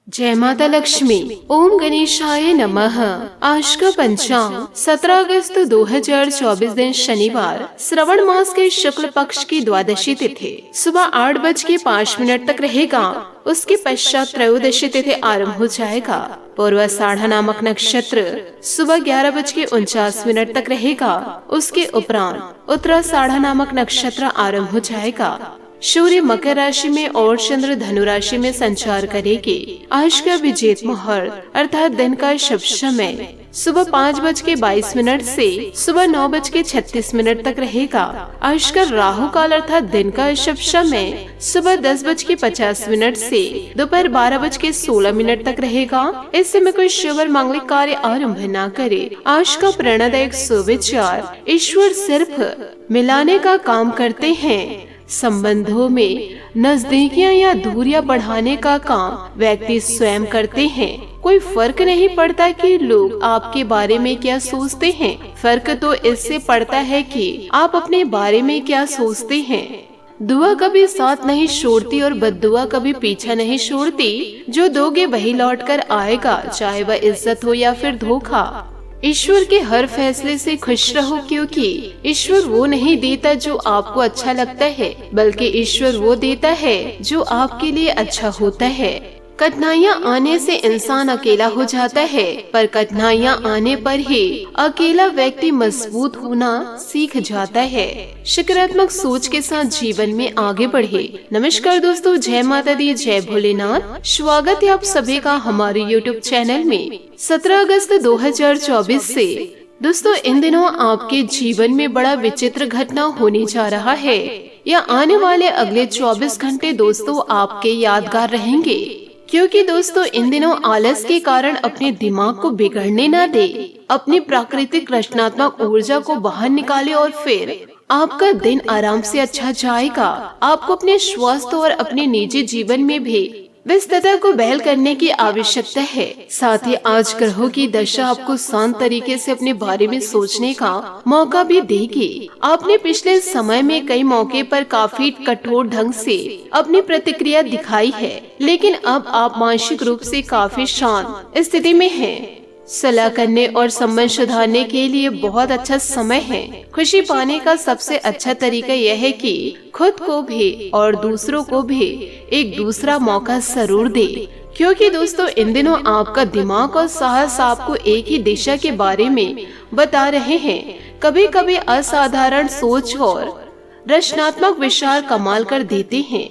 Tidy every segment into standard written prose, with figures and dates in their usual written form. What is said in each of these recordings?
जय माता लक्ष्मी। ओम गणेशाय नमः। आज का पंचांग 17 अगस्त 2024 दिन शनिवार, श्रवण मास के शुक्ल पक्ष की द्वादशी तिथि सुबह 8:05 तक रहेगा। उसके पश्चात त्रयोदशी तिथि आरंभ हो जाएगा। पूर्वाषाढ़ नामक नक्षत्र सुबह 11:49 तक रहेगा। उसके उपरांत उत्तराषाढ़ नामक नक्षत्र आरंभ हो जाएगा। सूर्य मकर राशि में और चंद्र धनु राशि में संचार करेगी। आज का विजेत मुहूर्त अर्थात दिन का शुभ समय सुबह 5:22 से सुबह 9:36 तक रहेगा। आज का राहु काल अर्थात दिन का शुभ समय सुबह 10:50 से दोपहर 12:16 तक रहेगा। इस समय कोई शुभ और मांगलिक कार्य आरंभ न करे। आज का प्रेरणादायक सुविचार, ईश्वर सिर्फ मिलाने का काम करते हैं। संबंधों में नजदीकियां या दूरियां बढ़ाने का काम व्यक्ति स्वयं करते हैं। कोई फर्क नहीं पड़ता कि लोग आपके बारे में क्या सोचते हैं, फर्क तो इससे पड़ता है कि आप अपने बारे में क्या सोचते हैं। दुआ कभी साथ नहीं छोड़ती और बद्दुआ कभी पीछा नहीं छोड़ती। जो दोगे वही लौट कर आएगा, चाहे वह इज्जत हो या फिर धोखा। ईश्वर के हर फैसले से खुश रहो, क्योंकि ईश्वर वो नहीं देता जो आपको अच्छा लगता है, बल्कि ईश्वर वो देता है जो आपके लिए अच्छा होता है। कठिनाइयाँ आने से इंसान अकेला हो जाता है, पर कठिनाइयाँ आने पर ही अकेला व्यक्ति मजबूत होना सीख जाता है। सकारात्मक सोच के साथ जीवन में आगे बढ़े। नमस्कार दोस्तों, जय माता दी, जय भोलेनाथ। स्वागत है आप सभी का हमारे YouTube चैनल में। 17 अगस्त 2024 से दोस्तों इन दिनों आपके जीवन में बड़ा विचित्र घटना होने जा रहा है। या आने वाले अगले 24 घंटे दोस्तों आपके यादगार रहेंगे, क्योंकि दोस्तों इन दिनों आलस के कारण अपने दिमाग को बिगड़ने न दे। अपनी प्राकृतिक रचनात्मक ऊर्जा को बाहर निकाले और फिर आपका दिन आराम से अच्छा जाएगा। आपको अपने स्वास्थ्य और अपने निजी जीवन में भी व्यस्तता को बहल करने की आवश्यकता है। साथ ही आज ग्रहों की दशा आपको शांत तरीके से अपने बारे में सोचने का मौका भी देगी। आपने पिछले समय में कई मौके पर काफी कठोर ढंग से अपनी प्रतिक्रिया दिखाई है, लेकिन अब आप मानसिक रूप से काफी शांत स्थिति में हैं। सलाह करने और संबंध सुधारने के लिए बहुत अच्छा समय है। खुशी पाने का सबसे अच्छा तरीका यह है कि खुद को भी और दूसरों को भी एक दूसरा मौका जरूर दे, क्योंकि दोस्तों इन दिनों आपका दिमाग और साहस आपको एक ही दिशा के बारे में बता रहे हैं। कभी कभी असाधारण सोच और रचनात्मक विचार कमाल कर देते हैं।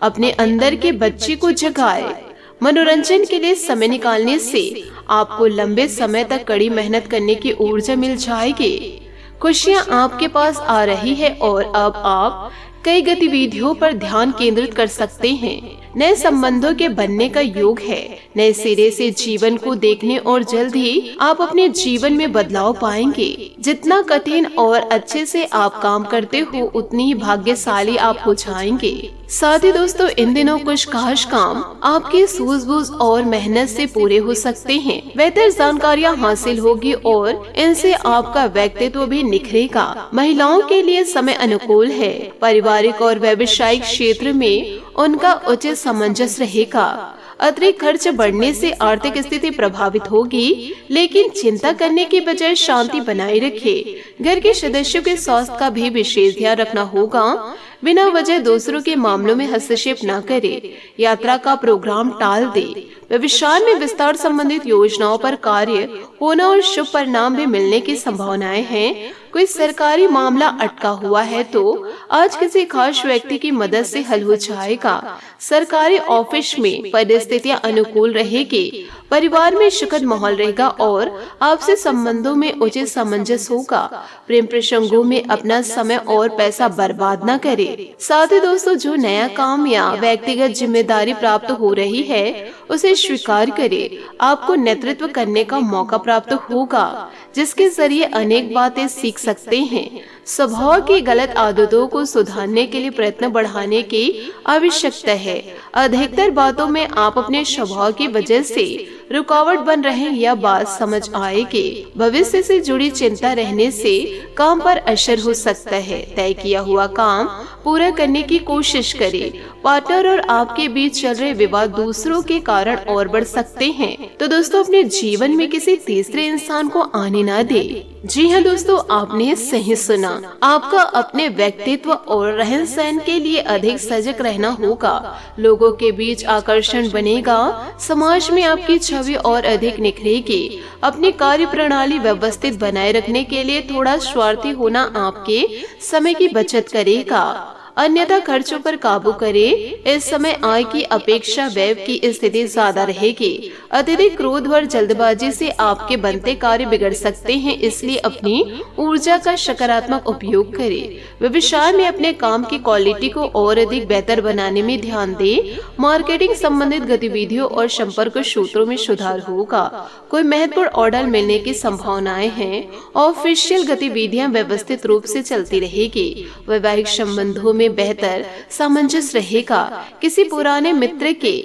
अपने अंदर के बच्चे को जगाए। मनोरंजन के लिए समय निकालने से आपको लंबे समय तक कड़ी मेहनत करने की ऊर्जा मिल जाएगी। खुशियां आपके पास आ रही है और अब आप कई गतिविधियों पर ध्यान केंद्रित कर सकते हैं। नए संबंधों के बनने का योग है। नए सिरे से जीवन को देखने और जल्द ही आप अपने जीवन में बदलाव पाएंगे। जितना कठिन और अच्छे से आप काम करते हो, उतनी ही भाग्यशाली आप हो जाएंगे। साथ ही दोस्तों इन दिनों कुछ खास काम आपकी सूझबूझ और मेहनत से पूरे हो सकते हैं। बेहतर जानकारियाँ हासिल होगी और इनसे आपका व्यक्तित्व भी निखरेगा। महिलाओं के लिए समय अनुकूल है। पारिवारिक और व्यावसायिक क्षेत्र में उनका उचित सामंजस्य रहेगा। अतिरिक्त खर्च बढ़ने से आर्थिक स्थिति प्रभावित होगी, लेकिन चिंता करने की बजाय शांति बनाए रखें। घर के सदस्यों के स्वास्थ्य का भी विशेष ध्यान रखना होगा। बिना वजह दूसरों के मामलों में हस्तक्षेप न करें। यात्रा का प्रोग्राम टाल दें। व्यवसाय में विस्तार संबंधित योजनाओं पर कार्य होना और शुभ परिणाम भी मिलने की संभावनाएं हैं। कोई सरकारी मामला अटका हुआ है तो आज किसी खास व्यक्ति की मदद से हल हो जाएगा। सरकारी ऑफिस में परिस्थितियां अनुकूल रहेगी। परिवार में सुखद माहौल रहेगा और आपसे संबंधों में उचित सामंजस्य होगा। प्रेम प्रसंगों में अपना समय और पैसा बर्बाद न करें। साथ ही दोस्तों जो नया काम या व्यक्तिगत जिम्मेदारी प्राप्त हो रही है उसे स्वीकार करें। आपको नेतृत्व करने का मौका प्राप्त होगा, जिसके जरिए अनेक बातें सीख सकते हैं। स्वभाव की गलत आदतों को सुधारने के लिए प्रयत्न बढ़ाने की आवश्यकता है। अधिकतर बातों में आप अपने स्वभाव की वजह से रुकावट बन रहे यह बात समझ आए कि भविष्य से जुड़ी चिंता रहने से काम पर असर हो सकता है। तय किया हुआ काम पूरा करने की कोशिश करें। पार्टनर और आपके बीच चल रहे विवाद दूसरों के कारण और बढ़ सकते हैं, तो दोस्तों अपने जीवन में किसी तीसरे इंसान को आने ना दे। जी हाँ दोस्तों, आपने सही सुना। आपका अपने व्यक्तित्व और रहन सहन के लिए अधिक सजग रहना होगा। लोगों के बीच आकर्षण बनेगा, समाज में आपकी छवि और अधिक निखरेगी। अपनी कार्य प्रणाली व्यवस्थित बनाए रखने के लिए थोड़ा स्वार्थी होना आपके समय की बचत करेगा, अन्यथा खर्चों पर काबू करें। इस समय आय की अपेक्षा व्यय की स्थिति ज्यादा रहेगी। अत्यधिक क्रोध व जल्दबाजी से आपके बनते कार्य बिगड़ सकते हैं, इसलिए अपनी ऊर्जा का सकारात्मक उपयोग करें। व्यवसाय में अपने काम की क्वालिटी को और अधिक बेहतर बनाने में ध्यान दें। मार्केटिंग संबंधित गतिविधियों और संपर्क सूत्रों में सुधार होगा। कोई महत्वपूर्ण ऑर्डर मिलने की संभावनाएं हैं। ऑफिशियल गतिविधियां व्यवस्थित रूप से चलती रहेगी। वैवाहिक संबंधों में बेहतर सामंजस्य रहेगा। किसी पुराने मित्र के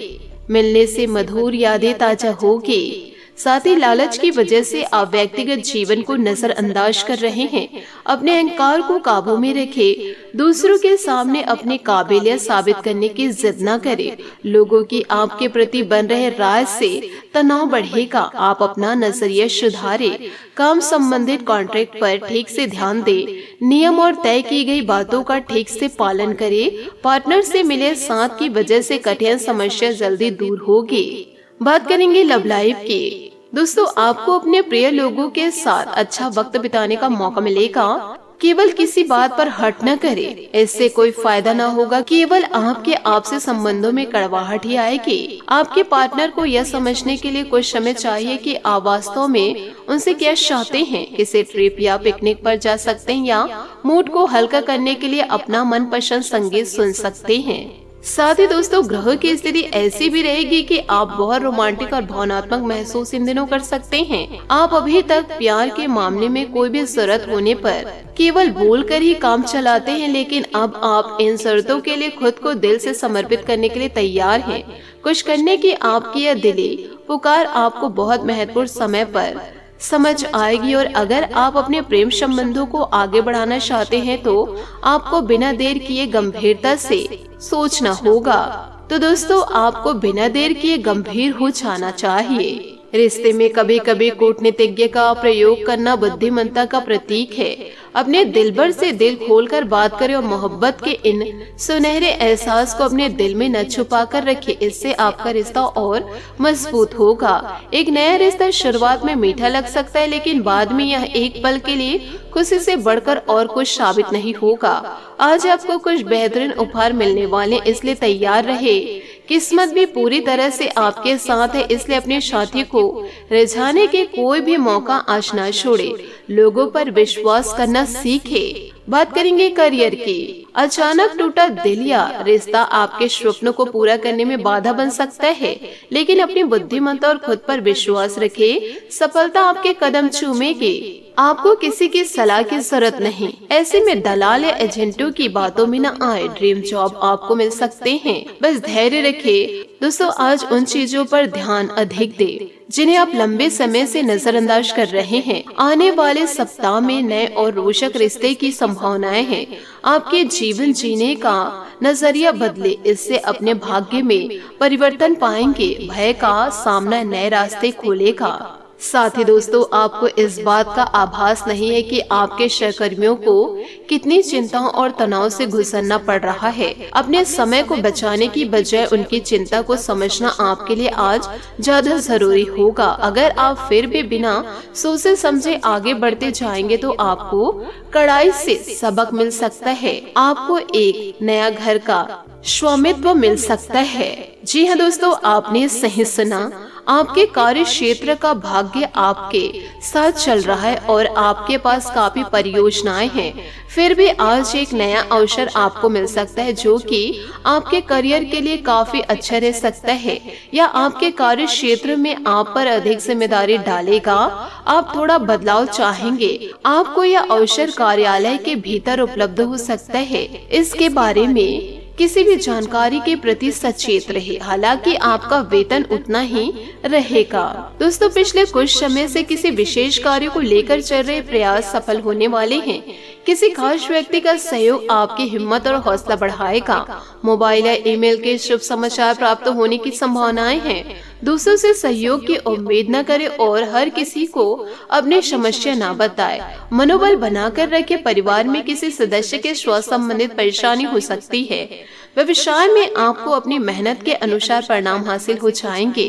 मिलने से मधुर यादें ताजा होगी। साथ ही लालच की वजह से आप व्यक्तिगत जीवन को नजरअंदाज कर रहे हैं। अपने अहंकार को काबू में रखें। दूसरों के सामने अपनी काबिलियत साबित करने की जिद न करें। लोगों की आपके प्रति बन रहे राय से तनाव बढ़ेगा। आप अपना नजरिया सुधारें। काम संबंधित कॉन्ट्रैक्ट पर ठीक से ध्यान दें। नियम और तय की गई बातों का ठीक से पालन करें। पार्टनर से मिले साथ की वजह से कठिन समस्या जल्दी दूर होगी। बात करेंगे लव लाइफ की। दोस्तों, आपको अपने प्रिय लोगों के साथ अच्छा वक्त बिताने का मौका मिलेगा। केवल किसी बात पर हट न करें, इससे कोई फायदा न होगा। केवल आपके आपसे संबंधों में कड़वाहट ही आएगी। आपके पार्टनर को यह समझने के लिए कुछ समय चाहिए कि आप वास्तव में उनसे क्या चाहते हैं। किसी ट्रिप या पिकनिक पर जा सकते हैं या मूड को हल्का करने के लिए अपना मनपसंद संगीत सुन सकते हैं। साथ ही दोस्तों, ग्रह की स्थिति ऐसी भी रहेगी कि आप बहुत रोमांटिक और भावनात्मक महसूस इन दिनों कर सकते हैं। आप अभी तक प्यार के मामले में कोई भी जरूरत होने पर केवल बोलकर ही काम चलाते हैं, लेकिन अब आप इन शर्तों के लिए खुद को दिल से समर्पित करने के लिए तैयार हैं। कुछ करने की आपकी यह दिली पुकार आपको बहुत महत्वपूर्ण समय पर समझ आएगी, और अगर आप अपने प्रेम संबंधों को आगे बढ़ाना चाहते हैं तो आपको बिना देर किए गंभीरता से सोचना होगा। तो दोस्तों, आपको बिना देर किए गंभीर हो जाना चाहिए। रिश्ते में कभी कभी कूटनीतिज्ञ का प्रयोग करना बुद्धिमत्ता का प्रतीक है। अपने दिलबर से दिल खोलकर बात करें और मोहब्बत के इन सुनहरे एहसास को अपने दिल में न छुपा कर रखें। इससे आपका रिश्ता और मजबूत होगा। एक नया रिश्ता शुरुआत में मीठा लग सकता है, लेकिन बाद में यह एक पल के लिए खुशी से बढ़कर और कुछ साबित नहीं होगा। आज आपको कुछ बेहतरीन उपहार मिलने वाले, इसलिए तैयार रहे। किस्मत भी पूरी तरह से आपके साथ है, इसलिए अपने साथी को रिझाने के कोई भी मौका आज न छोड़े। लोगों पर विश्वास करना सीखे। बात करेंगे करियर की। अचानक टूटा दिल या रिश्ता आपके स्वप्नों को पूरा करने में बाधा बन सकता है, लेकिन अपनी बुद्धिमत्ता और खुद पर विश्वास रखें। सफलता आपके कदम चूमेगी। आपको किसी की सलाह की जरूरत नहीं। ऐसे में दलाल या एजेंटों की बातों में न आए। ड्रीम जॉब आपको मिल सकते हैं, बस धैर्य रखें। दोस्तों, आज उन चीजों पर ध्यान अधिक दें जिन्हें आप लंबे समय से नजरअंदाज कर रहे हैं। आने वाले सप्ताह में नए और रोचक रिश्ते की संभावनाएं हैं। आपके जीवन जीने का नजरिया बदले, इससे अपने भाग्य में परिवर्तन पाएंगे। भय का सामना नए रास्ते खोलेगा। साथ ही दोस्तों, आपको इस बात का आभास नहीं है कि आपके सहकर्मियों को कितनी चिंताओं और तनाव से गुजरना पड़ रहा है। अपने समय को बचाने की बजाय उनकी चिंता को समझना आपके लिए आज ज्यादा जरूरी होगा। अगर आप फिर भी बिना सोचे समझे आगे बढ़ते जाएंगे तो आपको कड़ाई से सबक मिल सकता है। आपको एक नया घर का स्वामित्व मिल सकता है। जी हाँ दोस्तों, आपने सही सुना। आपके कार्य क्षेत्र का भाग्य आपके साथ चल रहा है और आपके पास काफी परियोजनाएं हैं। फिर भी आज एक नया अवसर आपको मिल सकता है जो कि आपके करियर के लिए काफी अच्छा रह सकता है, या आपके कार्य क्षेत्र में आप पर अधिक जिम्मेदारी डालेगा। आप थोड़ा बदलाव चाहेंगे। आपको यह अवसर कार्यालय के भीतर उपलब्ध हो सकता है। इसके बारे में किसी भी जानकारी के प्रति सचेत रहे। हालांकि आपका वेतन उतना ही रहेगा। दोस्तों, पिछले कुछ समय से किसी विशेष कार्य को लेकर चल रहे प्रयास सफल होने वाले हैं। किसी खास व्यक्ति का सहयोग आपकी हिम्मत और हौसला बढ़ाएगा। मोबाइल या ईमेल के शुभ समाचार प्राप्त होने की संभावनाएं हैं। दूसरों से सहयोग की उम्मीद न करें और हर किसी को अपनी समस्या न बताएं। मनोबल बनाकर रखें। परिवार में किसी सदस्य के स्वास्थ्य संबंधित परेशानी हो सकती है। व्यवसाय में आपको अपनी मेहनत के अनुसार परिणाम हासिल हो जाएंगे।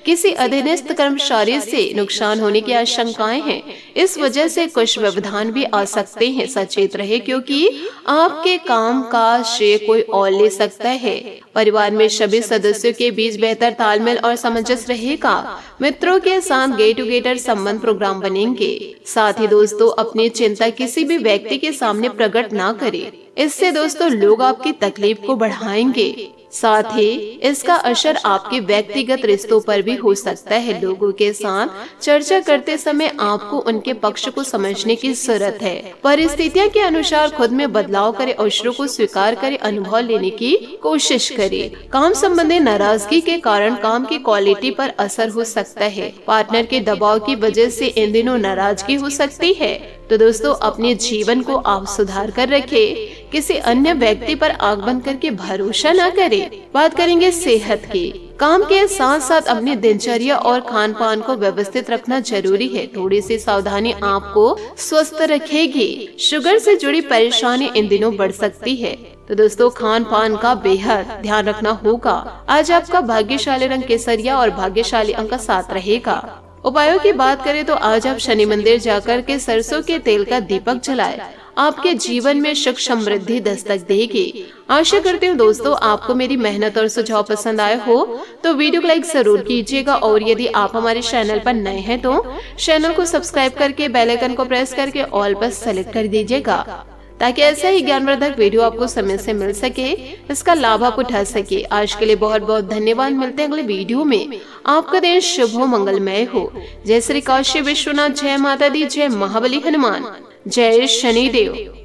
किसी अधीनस्थ कर्मचारी से नुकसान होने की आशंकाएं हैं। इस वजह से कुछ व्यवधान भी आ सकते हैं। सचेत रहे, क्योंकि आपके काम का श्रेय कोई और ले सकता है। परिवार में सभी सदस्यों के बीच बेहतर तालमेल और सामंजस्य रहेगा। मित्रों के साथ गेट टुगेदर संबंध प्रोग्राम बनेंगे। साथ ही दोस्तों, अपनी चिंता किसी भी व्यक्ति के सामने प्रकट ना करें। इससे दोस्तों लोग आपकी तकलीफ को बढ़ाएंगे। साथ ही इसका असर आपके व्यक्तिगत रिश्तों पर भी हो सकता है। लोगों के साथ चर्चा करते समय आपको उनके पक्ष को समझने की जरूरत है। परिस्थितियों के अनुसार खुद में बदलाव करें, अवसरों को स्वीकार करें, अनुभव लेने की कोशिश करें। काम संबंधी नाराजगी के कारण काम की क्वालिटी पर असर हो सकता है। पार्टनर के दबाव की वजह से इन दिनों नाराजगी हो सकती है। तो दोस्तों, अपने जीवन को आप सुधार कर रखें। किसी अन्य व्यक्ति पर आंख बंद करके भरोसा न करें। बात करेंगे सेहत की। काम के साथ साथ अपनी दिनचर्या और खान पान को व्यवस्थित रखना जरूरी है। थोड़ी सी सावधानी आपको स्वस्थ रखेगी। शुगर से जुड़ी परेशानी इन दिनों बढ़ सकती है। तो दोस्तों, खान पान का बेहद ध्यान रखना होगा। आज आपका भाग्यशाली रंग केसरिया और भाग्यशाली अंक 7 रहेगा। उपायों की बात करें तो आज आप शनि मंदिर जाकर के सरसों के तेल का दीपक जलाएं। आपके जीवन में सुख समृद्धि दस्तक देगी। आशा करती हूँ दोस्तों आपको मेरी मेहनत और सुझाव पसंद आए हो तो वीडियो को लाइक जरूर कीजिएगा। और यदि आप हमारे चैनल पर नए हैं तो चैनल को सब्सक्राइब करके बेल आइकन को प्रेस करके ऑल पर सेलेक्ट कर दीजिएगा, ताकि ऐसा ही ज्ञानवर्धक वीडियो आपको समय से मिल सके, इसका लाभ आप उठा सके। आज के लिए बहुत बहुत धन्यवाद। मिलते हैं अगले वीडियो में। आपका दिन शुभ हो, मंगलमय हो। जय श्री काशी विश्वनाथ, जय माता दी, जय महाबली हनुमान, जय शनिदेव।